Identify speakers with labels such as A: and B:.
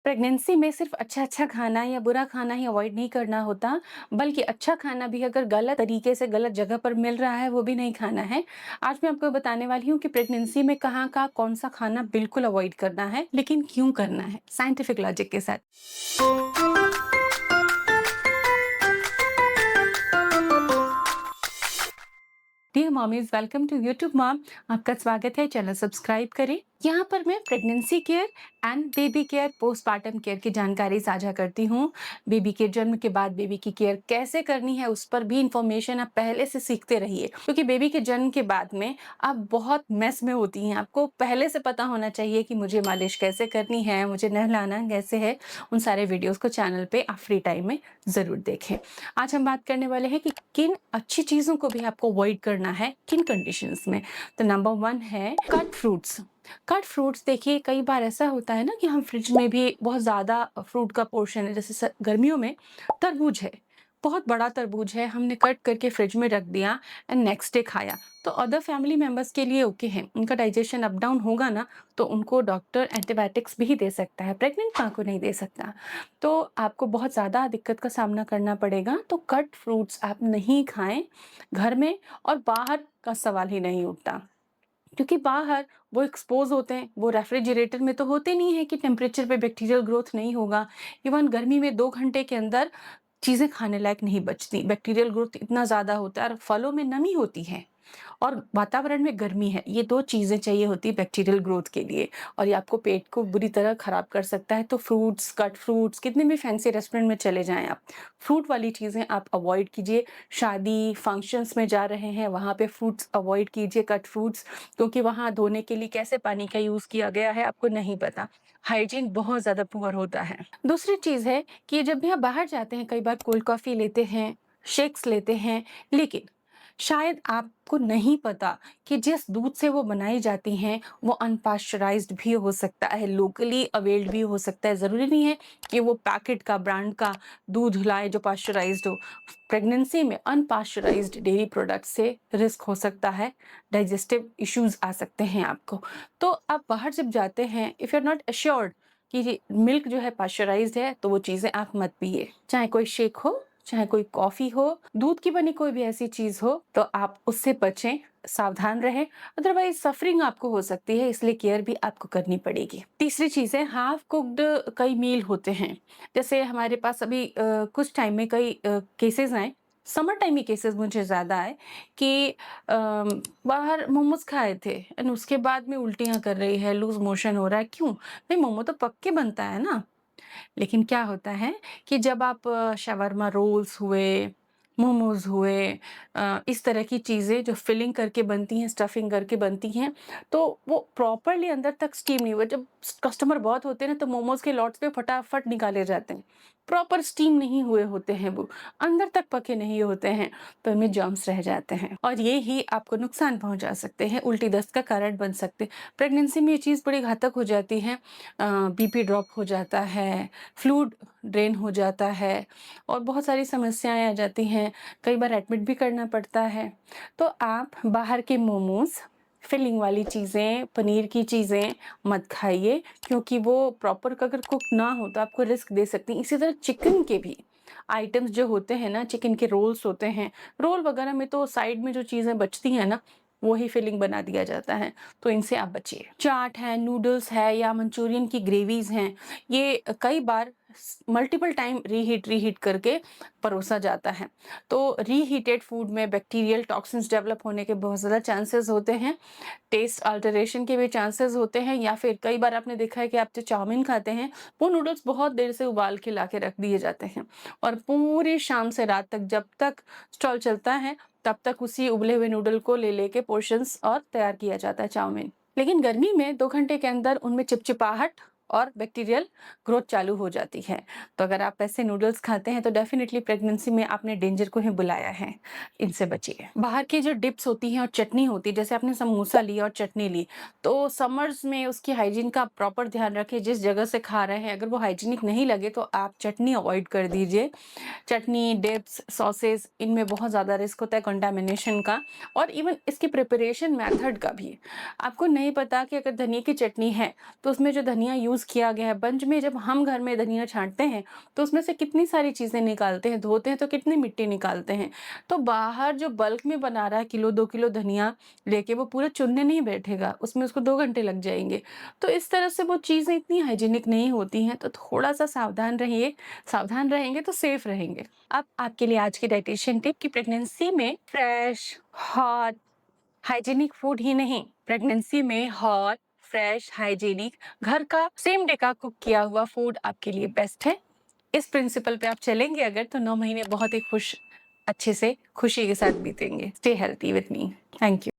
A: Pregnancy में सिर्फ अच्छा-अच्छा खाना या बुरा खाना ही अवॉइड नहीं करना होता, बल्कि अच्छा खाना भी अगर गलत तरीके से गलत जगह पर मिल रहा है, वो भी नहीं खाना है। आज मैं आपको बताने वाली हूँ कि प्रेगनेंसी में कहाँ का कौन-सा खाना बिल्कुल अवॉइड करना है, लेकिन क्यों करना है, साइंटिफिक लॉजिक के साथ। Dear mommies, welcome to YouTube mom. आपका स्वागत है, चैनल सब्सक्राइब करें। यहाँ पर मैं pregnancy care and baby care, postpartum care की जानकारी साझा करती हूँ। बेबी के जन्म के बाद बेबी की केयर कैसे करनी है, उस पर भी इंफॉर्मेशन आप पहले से सीखते रहिए, क्योंकि बेबी के जन्म के बाद में आप बहुत मेस में होती हैं। आपको पहले से पता होना चाहिए कि मुझे मालिश कैसे करनी है, मुझे नहलाना कैसे है। उन सारे वीडियोस को चैनल पे आप फ्री टाइम में ज़रूर देखें। आज हम बात करने वाले हैं कि किन अच्छी चीज़ों को भी आपको अवॉइड करना है, किन कंडीशंस में। तो नंबर 1 है कट फ्रूट्स। कट फ्रूट्स देखिए, कई बार ऐसा होता है ना कि हम फ्रिज में भी बहुत ज़्यादा फ्रूट का पोर्शन है, जैसे गर्मियों में तरबूज है, बहुत बड़ा तरबूज है, हमने कट करके फ्रिज में रख दिया एंड नेक्स्ट डे खाया, तो अदर फैमिली मेंबर्स के लिए ओके है, उनका डाइजेशन अप डाउन होगा ना, तो उनको डॉक्टर एंटीबायोटिक्स भी दे सकता है, प्रेग्नेंट माँ को नहीं दे सकता। तो आपको बहुत ज़्यादा दिक्कत का सामना करना पड़ेगा। तो कट फ्रूट्स आप नहीं खाएं घर में, और बाहर का सवाल ही नहीं उठता, क्योंकि बाहर वो एक्सपोज होते हैं, वो रेफ्रिजरेटर में तो होते नहीं है कि टेम्परेचर पे बैक्टीरियल ग्रोथ नहीं होगा। इवन गर्मी में 2 घंटे के अंदर चीज़ें खाने लायक नहीं बचती, बैक्टीरियल ग्रोथ इतना ज़्यादा होता है, और फलों में नमी होती है और वातावरण में गर्मी है। ये 2 चीज़ें चाहिए होती है बैक्टीरियल ग्रोथ के लिए, और ये आपको पेट को बुरी तरह खराब कर सकता है। तो फ्रूट्स, कट फ्रूट्स, कितने भी फैंसी रेस्टोरेंट में चले जाएँ आप, फ्रूट वाली चीज़ें आप अवॉइड कीजिए। शादी, फंक्शंस में जा रहे हैं, वहाँ पे फ्रूट्स अवॉइड कीजिए, कट फ्रूट्स, क्योंकि वहाँ धोने के लिए कैसे पानी का यूज़ किया गया है आपको नहीं पता। हाइजीन बहुत ज़्यादा पुअर होता है। दूसरी चीज़ है कि जब भी आप बाहर जाते हैं, कई बार कोल्ड कॉफ़ी लेते हैं, शेक्स लेते हैं, लेकिन शायद आपको नहीं पता कि जिस दूध से वो बनाई जाती हैं, वो अनपास्चराइज्ड भी हो सकता है, लोकली अवेल्ड भी हो सकता है। ज़रूरी नहीं है कि वो पैकेट का, ब्रांड का दूध लाएँ जो पास्चराइज्ड हो। प्रेगनेंसी में अनपास्चराइज्ड डेयरी प्रोडक्ट से रिस्क हो सकता है, डाइजेस्टिव इश्यूज़ आ सकते हैं आपको। तो आप बाहर जब जाते हैं, if you are not assured कि मिल्क जो है पास्चराइज्ड है, तो वो चीज़ें आप मत पिए। चाहे कोई शेक हो, चाहे कोई कॉफ़ी हो, दूध की बनी कोई भी ऐसी चीज़ हो, तो आप उससे बचें, सावधान रहें। अदरवाइज़ सफ़रिंग आपको हो सकती है, इसलिए केयर भी आपको करनी पड़ेगी। तीसरी चीज़ है, हाफ़ कुक्ड कई मील होते हैं। जैसे हमारे पास अभी कुछ टाइम में कई केसेज़ आए, समर टाइम में केसेज़ मुझे ज़्यादा आए कि बाहर मोमोज़ खाए थे एंड उसके बाद में उल्टियाँ कर रही है, लूज़ मोशन हो रहा है। क्यों? भई मोमो तो पक के बनता है ना। लेकिन क्या होता है कि जब आप शवरमा रोल्स हुए, मोमोज़ हुए, इस तरह की चीज़ें जो फिलिंग करके बनती हैं, स्टफिंग करके बनती हैं, तो वो प्रॉपर्ली अंदर तक स्टीम नहीं हुआ। जब कस्टमर बहुत होते हैं ना, तो मोमोज़ के लॉट्स पे फटाफट निकाले जाते हैं। प्रॉपर स्टीम नहीं हुए होते हैं वो, अंदर तक पके नहीं होते हैं, तो इनमें जर्म्स रह जाते हैं और ये ही आपको नुकसान पहुँचा सकते हैं, उल्टी दस्त का कारण बन सकते हैं। प्रेगनेंसी में ये चीज़ बड़ी घातक हो जाती है। बीपी ड्रॉप हो जाता है, फ्लूइड ड्रेन हो जाता है और बहुत सारी समस्याएँ आ जाती हैं, कई बार एडमिट भी करना पड़ता है। तो आप बाहर के मोमोज़, फिलिंग वाली चीज़ें, पनीर की चीज़ें मत खाइए, क्योंकि वो प्रॉपर अगर कुक ना हो तो आपको रिस्क दे सकती हैं। इसी तरह चिकन के भी आइटम्स जो होते हैं ना, चिकन के रोल्स होते हैं, रोल वगैरह में तो साइड में जो चीज़ें बचती हैं ना, वो ही फिलिंग बना दिया जाता है, तो इनसे आप बचिए। चाट है, नूडल्स है या मंचूरियन की ग्रेवीज़ हैं, ये कई बार मल्टीपल टाइम रीहीट करके परोसा जाता है। तो रीहीटेड फूड में बैक्टीरियल टॉक्सिन्स डेवलप होने के बहुत ज़्यादा चांसेस होते हैं, टेस्ट अल्टरेशन के भी चांसेस होते हैं, या फिर कई बार आपने देखा है कि आप जो चाउमीन खाते हैं, वो नूडल्स बहुत देर से उबाल के ला के रख दिए जाते हैं और पूरी शाम से रात तक जब तक स्टॉल चलता है, तब तक उसी उबले हुए नूडल को ले लेके पोर्शंस और तैयार किया जाता है चाउमीन। लेकिन गर्मी में 2 घंटे के अंदर उनमें चिपचिपाहट और बैक्टीरियल ग्रोथ चालू हो जाती है। तो अगर आप ऐसे नूडल्स खाते हैं, तो डेफ़िनिटली प्रेगनेंसी में आपने डेंजर को ही बुलाया है, इनसे बचिए। बाहर की जो डिप्स होती हैं और चटनी होती है, जैसे आपने समोसा लिया और चटनी ली, तो समर्स में उसकी हाइजीन का प्रॉपर ध्यान रखें। जिस जगह से खा रहे हैं, अगर वो हाइजीनिक नहीं लगे, तो आप चटनी अवॉइड कर दीजिए। चटनी, डिप्स, सॉसेस, इनमें बहुत ज़्यादा रिस्क होता है कंटामिनेशन का, और इवन इसके प्रिपरेशन मेथड का भी। आपको नहीं पता कि अगर धनिया की चटनी है, तो उसमें जो धनिया यूज़ यूज़ किया गया है। बंज में जब हम घर में धनिया छाँटते हैं, तो उसमें से कितनी सारी चीज़ें निकालते हैं, धोते हैं तो कितनी मिट्टी निकालते हैं। तो बाहर जो बल्क में बना रहा है किलो 2 किलो धनिया लेके, वो पूरा चुनने नहीं बैठेगा, उसमें उसको 2 घंटे लग जाएँगे। तो इस तरह से वो चीज़ें इतनी हाइजीनिक नहीं होती हैं, तो थोड़ा-सा सावधान रहिए, सावधान रहेंगे तो सेफ रहेंगे। अब आपके लिए आज की डाइटेशियन टिप कि प्रेगनेंसी में फ्रेश, हॉट, हाइजीनिक फूड ही नहीं, प्रेगनेंसी में हॉट, फ्रेश, हाइजीनिक घर का सेम डे का कुक किया हुआ फूड आपके लिए बेस्ट है। इस प्रिंसिपल पे आप चलेंगे अगर, तो 9 महीने बहुत ही अच्छे से खुशी के साथ बीतेंगे। Stay healthy with me. Thank you.